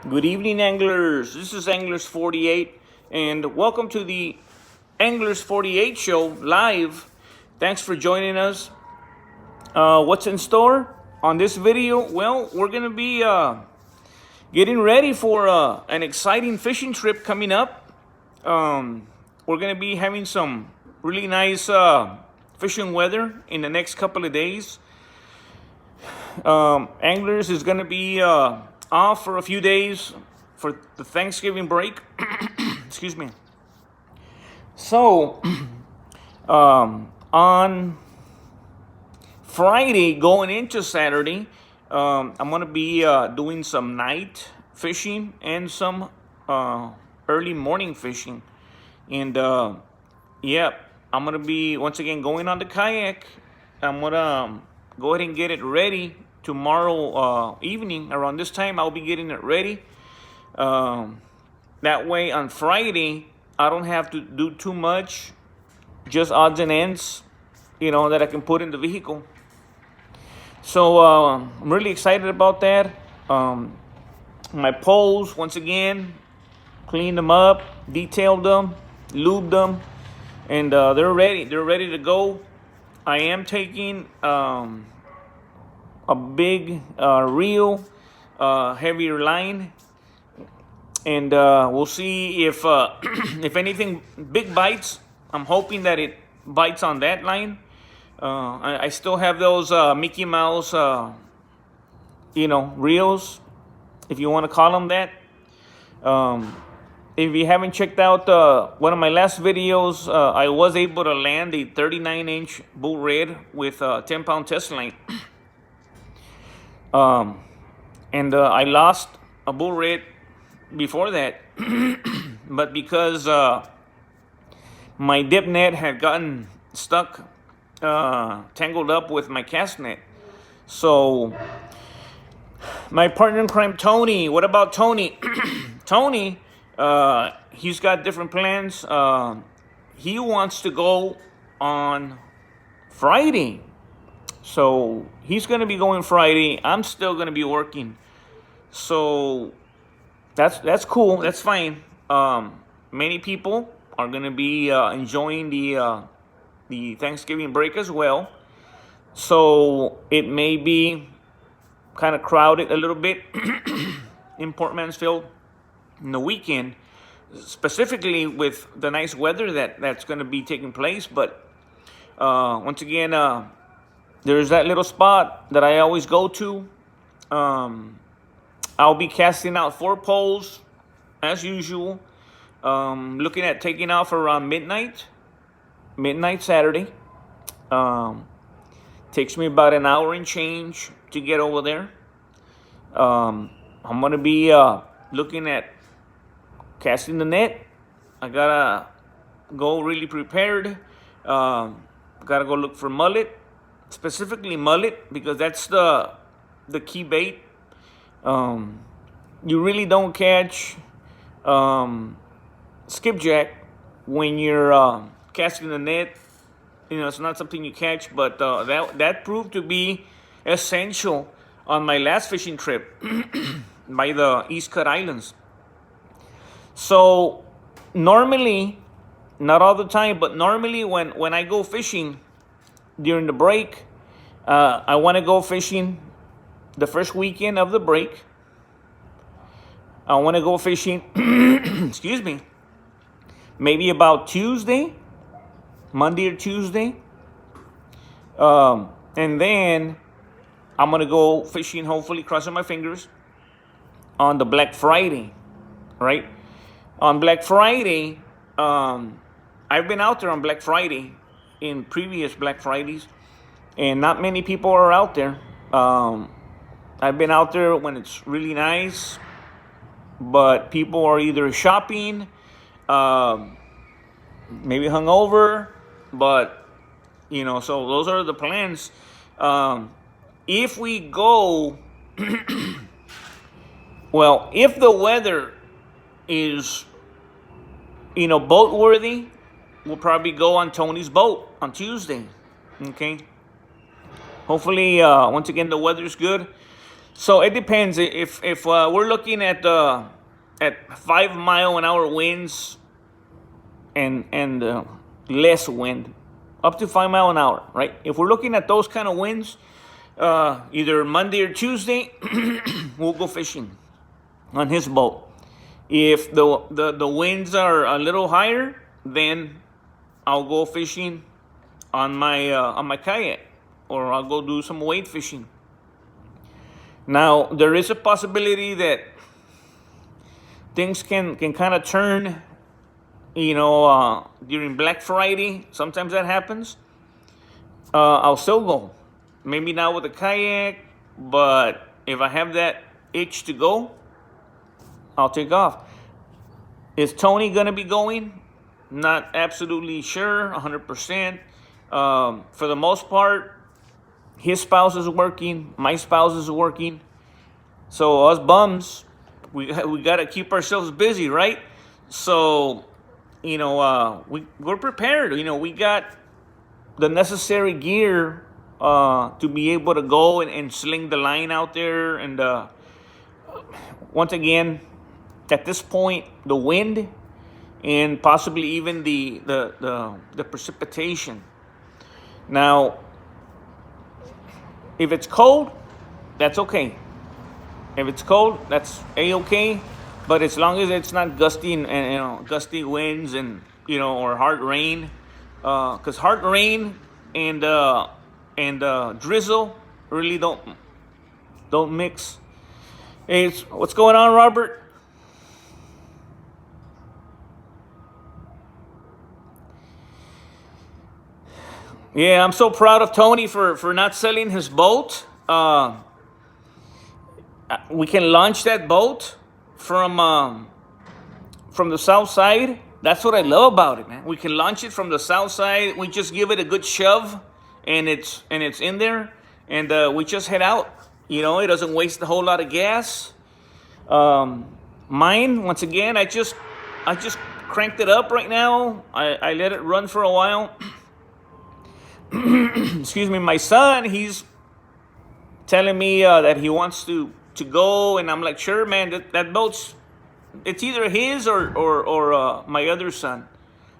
Good evening, anglers. This is Anglers 48, and welcome to the Anglers 48 show live. Thanks for joining us. What's in store on this video? Well, we're going to be getting ready for an exciting fishing trip coming up. We're going to be having some really nice fishing weather in the next couple of days. Anglers is going to be off for a few days for the Thanksgiving break. Excuse me. So, on Friday going into Saturday, I'm going to be doing some night fishing and some early morning fishing. And yeah, I'm going to be once again going on the kayak. I'm going to go ahead and get it ready tomorrow evening. Around this time, I'll be getting it ready. That way on Friday, I don't have to do too much, just odds and ends, that I can put in the vehicle. So I'm really excited about that. My poles, once again, cleaned them up, detailed them, lubed them, and they're ready. They're ready to go. I am taking a big reel, heavier line, and we'll see if if anything big bites. I'm hoping that it bites on that line. I still have those Mickey Mouse, reels, if you want to call them that. If you haven't checked out one of my last videos, I was able to land a 39-inch bull red with a 10-pound test line. And I lost a bull red before that, but because my dip net had gotten stuck, tangled up with my cast net. So my partner in crime, Tony. What about Tony? Tony, he's got different plans. He wants to go on Friday. So he's going to be going Friday. I'm still going to be working. So that's cool. That's fine. Many people are going to be enjoying the Thanksgiving break as well. So it may be kind of crowded a little bit in Port Mansfield in the weekend, specifically with the nice weather that's going to be taking place. But once again, there's that little spot that I always go to. I'll be casting out 4 poles as usual. Looking at taking off around midnight Saturday. Takes me about an hour and change to get over there. I'm going to be looking at casting the net. I got to go really prepared. Got to go look for mullet, specifically mullet, because that's the key bait. You really don't catch skipjack when you're casting the net. It's not something you catch, but that proved to be essential on my last fishing trip by the East Cut Islands. So normally, not all the time, but normally when I go fishing during the break, I want to go fishing the first weekend of the break. I want to go fishing, excuse me, maybe about Monday or Tuesday. And then I'm going to go fishing, hopefully, crossing my fingers, on the Black Friday, right? On Black Friday, I've been out there on Black Friday in previous Black Fridays, and not many people are out there. I've been out there when it's really nice, but people are either shopping, maybe hungover, but so those are the plans. If we go, well, if the weather is boat worthy, we'll probably go on Tony's boat on Tuesday. Okay. Hopefully, once again, the weather's good. So it depends. If we're looking at 5 mile an hour winds and less wind, up to 5 mile an hour, right? If we're looking at those kind of winds, either Monday or Tuesday, we'll go fishing on his boat. If the winds are a little higher, then I'll go fishing on my kayak, or I'll go do some wade fishing. Now there is a possibility that things can kind of turn, during Black Friday. Sometimes that happens. I'll still go, maybe not with a kayak, but if I have that itch to go, I'll take off. Is Tony gonna be going? Not absolutely sure, 100%. For the most part, his spouse is working, my spouse is working. So us bums, we got to keep ourselves busy, right? So, we're prepared. We got the necessary gear to be able to go and sling the line out there. And once again, at this point, the wind and possibly even the precipitation. Now, if it's cold, that's okay. If it's cold, that's a-okay. But as long as it's not gusty and gusty winds and or hard rain, because hard rain and drizzle really don't mix. Hey, what's going on, Robert? Yeah, I'm so proud of Tony for not selling his boat. We can launch that boat from the south side. That's what I love about it, man. We can launch it from the south side. We just give it a good shove, and it's in there, and we just head out. It doesn't waste a whole lot of gas. Mine, once again, I just cranked it up right now. I let it run for a while. Excuse me. My son, he's telling me that he wants to go, and I'm like, sure, man. That boat's, it's either his or my other son.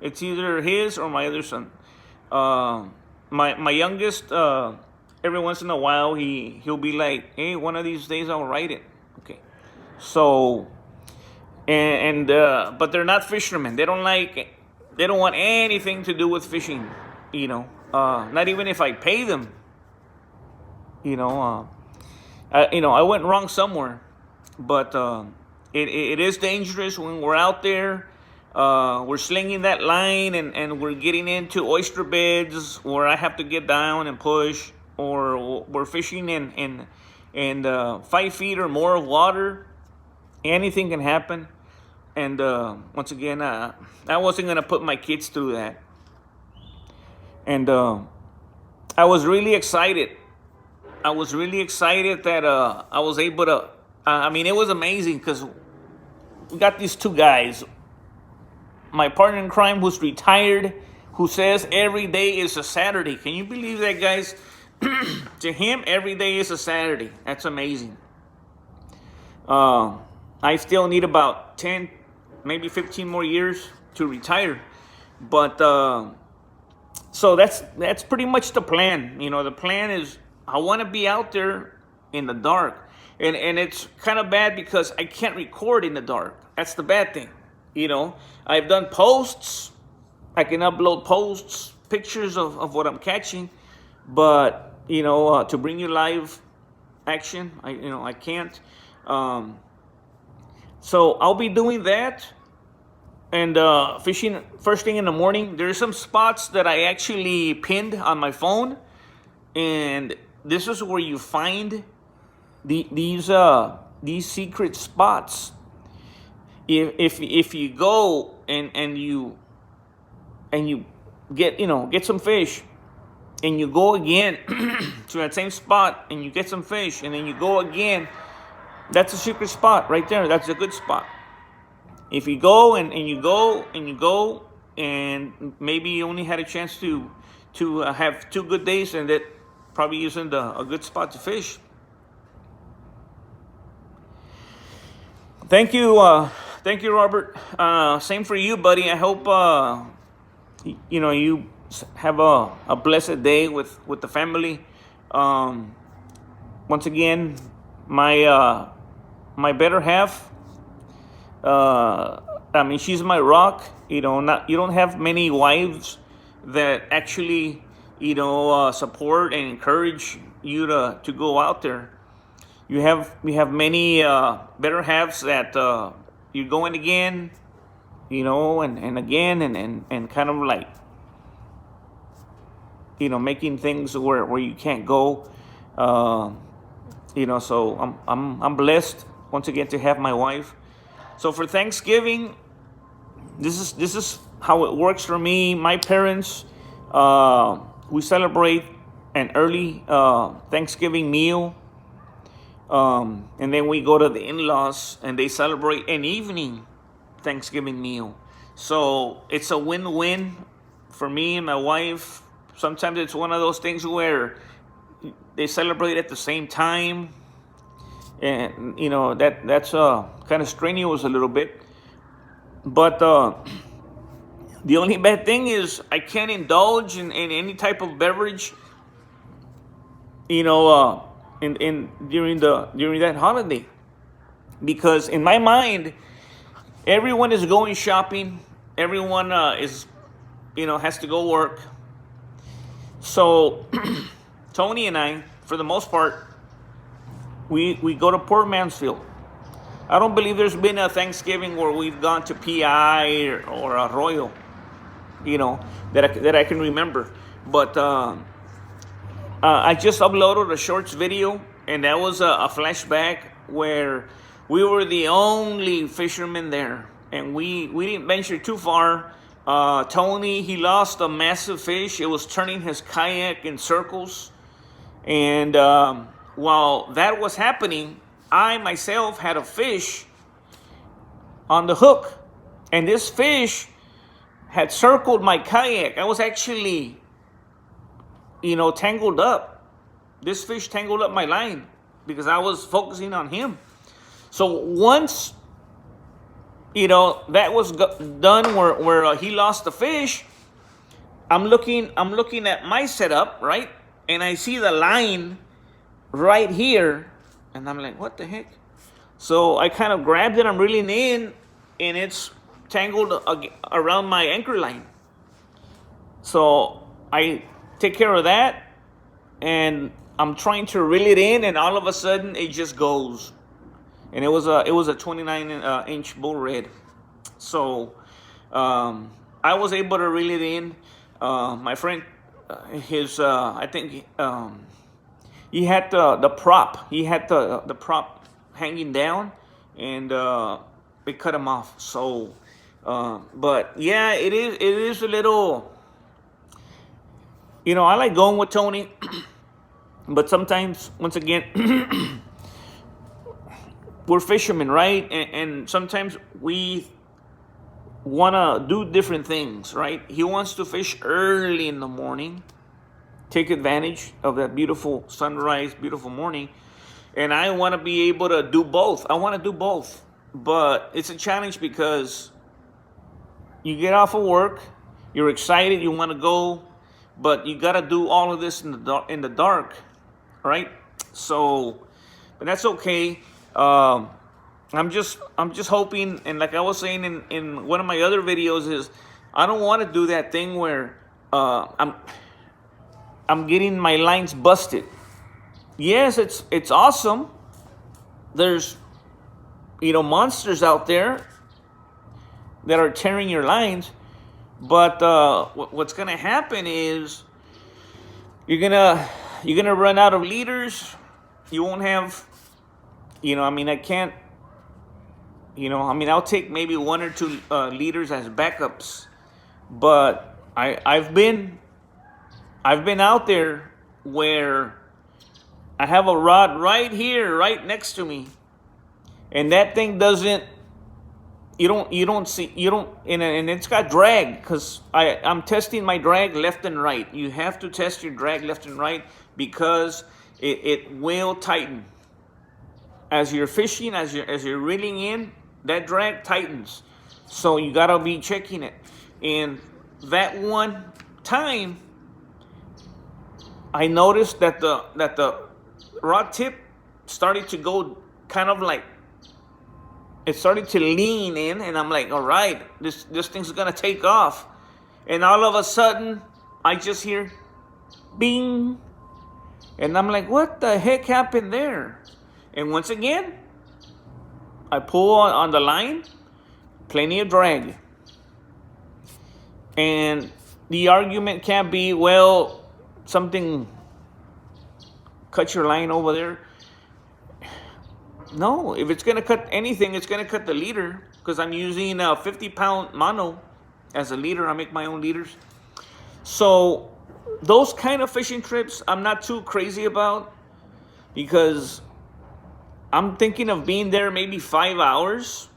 It's either his or my other son. My youngest, every once in a while he'll be like, hey, one of these days I'll ride it. Okay, so but they're not fishermen. They don't want anything to do with fishing. Not even if I pay them. I went wrong somewhere, but it is dangerous when we're out there. We're slinging that line and we're getting into oyster beds where I have to get down and push, or we're fishing in 5 feet or more of water. Anything can happen. And once again, I wasn't gonna put my kids through that. And I was really excited. I was really excited that I was able to. It was amazing because we got these two guys. My partner in crime, who's retired, who says every day is a Saturday. Can you believe that, guys? To him, every day is a Saturday. That's amazing. I still need about 10, maybe 15 more years to retire, but. So that's pretty much the plan. The plan is I want to be out there in the dark. And it's kind of bad because I can't record in the dark. That's the bad thing. I've done posts. I can upload posts, pictures of what I'm catching. But, to bring you live action, I can't. So I'll be doing that. And fishing first thing in the morning. There's some spots that I actually pinned on my phone, and this is where you find these secret spots. If you go and you get some fish, and you go again to that same spot and you get some fish, and then you go again, that's a secret spot right there. That's a good spot. If you go and you go and you go, and maybe you only had a chance to have 2 good days, and that probably isn't a good spot to fish. Thank you, Robert. Same for you, buddy. I hope you have a blessed day with the family. Um, Once again, my better half. I mean, she's my rock. Not you don't have many wives that actually support and encourage you to go out there. We have many better halves that you're going again, and again, and kind of like making things where you can't go. Uh, so I'm blessed once again to have my wife. So for Thanksgiving, this is how it works for me. My parents, we celebrate an early Thanksgiving meal, and then we go to the in-laws and they celebrate an evening Thanksgiving meal. So it's a win-win for me and my wife. Sometimes it's one of those things where they celebrate at the same time, and that's kind of strenuous a little bit. But the only bad thing is I can't indulge in any type of beverage, in during that holiday, because in my mind, everyone is going shopping, everyone is has to go work. So Tony and I, for the most part, we go to Port Mansfield. I don't believe there's been a Thanksgiving where we've gone to PI or Arroyo, that I can remember. But I just uploaded a shorts video, and that was a flashback where we were the only fishermen there, and we didn't venture too far. Tony, he lost a massive fish. It was turning his kayak in circles. And while that was happening, I myself had a fish on the hook. And this fish had circled my kayak. I was actually, tangled up. This fish tangled up my line because I was focusing on him. So once, that was done where he lost the fish, I'm looking at my setup, right? And I see the line right here, and I'm like, what the heck? So I kind of grabbed it, I'm reeling in, and it's tangled around my anchor line. So I take care of that, and I'm trying to reel it in, and all of a sudden it just goes. And it was a 29 inch bull red. So I was able to reel it in. My friend, I think he had the prop. He had the prop hanging down, and it cut him off. So, but yeah, it is a little. I like going with Tony, but sometimes, once again, we're fishermen, right? And sometimes we want to do different things, right? He wants to fish early in the morning, take advantage of that beautiful sunrise, beautiful morning. And I want to be able to do both. I want to do both. But it's a challenge because you get off of work, you're excited, you want to go, but you got to do all of this in the dark, right? So, but that's okay. I'm just hoping, and like I was saying in one of my other videos, is I don't want to do that thing where I'm getting my lines busted. Yes, it's awesome. There's monsters out there that are tearing your lines, but what's gonna happen is you're gonna run out of leaders. You won't have, I can't. I'll take maybe one or two leaders as backups, but I've been out there where I have a rod right here, right next to me, and that thing doesn't. You don't see, and it's got drag because I'm testing my drag left and right. You have to test your drag left and right because it will tighten. as you're fishing, as you're reeling in, that drag tightens. So you gotta be checking it. And that one time, I noticed that the rod tip started to go kind of like, it started to lean in, and I'm like, all right, this thing's gonna take off. And all of a sudden, I just hear bing. And I'm like, what the heck happened there? And once again, I pull on the line, plenty of drag. And the argument can't be, well, something cut your line over there. No, if it's gonna cut anything, it's gonna cut the leader, because I'm using a 50-pound mono as a leader. I make my own leaders. So those kind of fishing trips I'm not too crazy about, because I'm thinking of being there maybe 5 hours.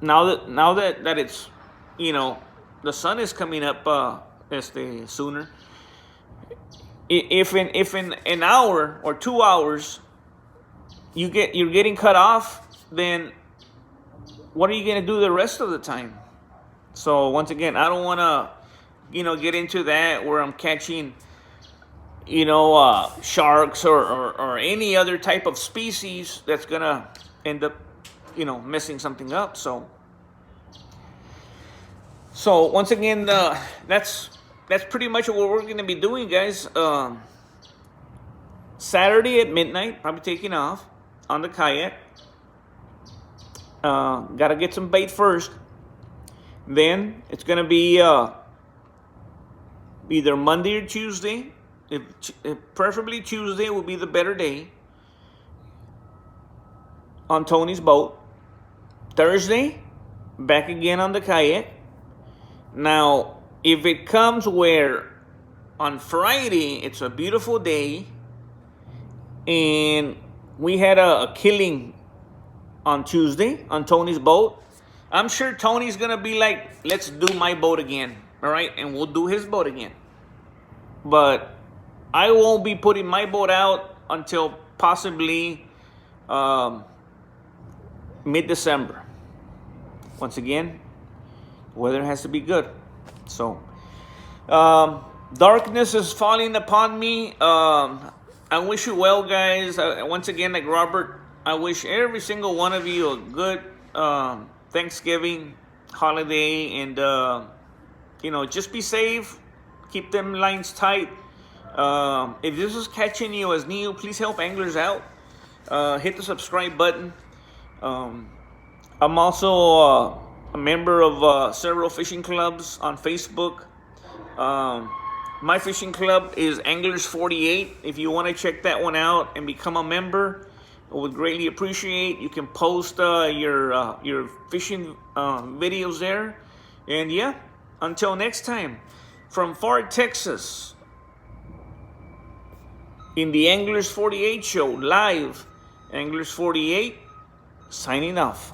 Now that it's, the sun is coming up sooner. If in an hour or 2 hours you're getting cut off, then what are you gonna do the rest of the time? So once again, I don't wanna, get into that where I'm catching, sharks or any other type of species that's gonna end up, messing something up. So once again, that's pretty much what we're gonna be doing, guys. Saturday at midnight, probably taking off on the kayak. Gotta get some bait first. Then it's gonna be either Monday or Tuesday. If preferably Tuesday will be the better day, on Tony's boat. Thursday, back again on the kayak. Now, if it comes where on Friday it's a beautiful day and we had a killing on Tuesday on Tony's boat, I'm sure Tony's gonna be like, let's do my boat again, all right? And we'll do his boat again. But I won't be putting my boat out until possibly mid-December. Once again, weather has to be good. So darkness is falling upon me. I wish you well, guys. Once again, like Robert, I wish every single one of you a good Thanksgiving holiday, and just be safe. Keep them lines tight. If this is catching you as new, please help anglers out. Hit the subscribe button. I'm also a member of several fishing clubs on Facebook. My fishing club is Anglers 48. If you want to check that one out and become a member, I would greatly appreciate. You can post your fishing videos there. And yeah, until next time, from Fort Texas, in the Anglers 48 show, live, Anglers 48, signing off.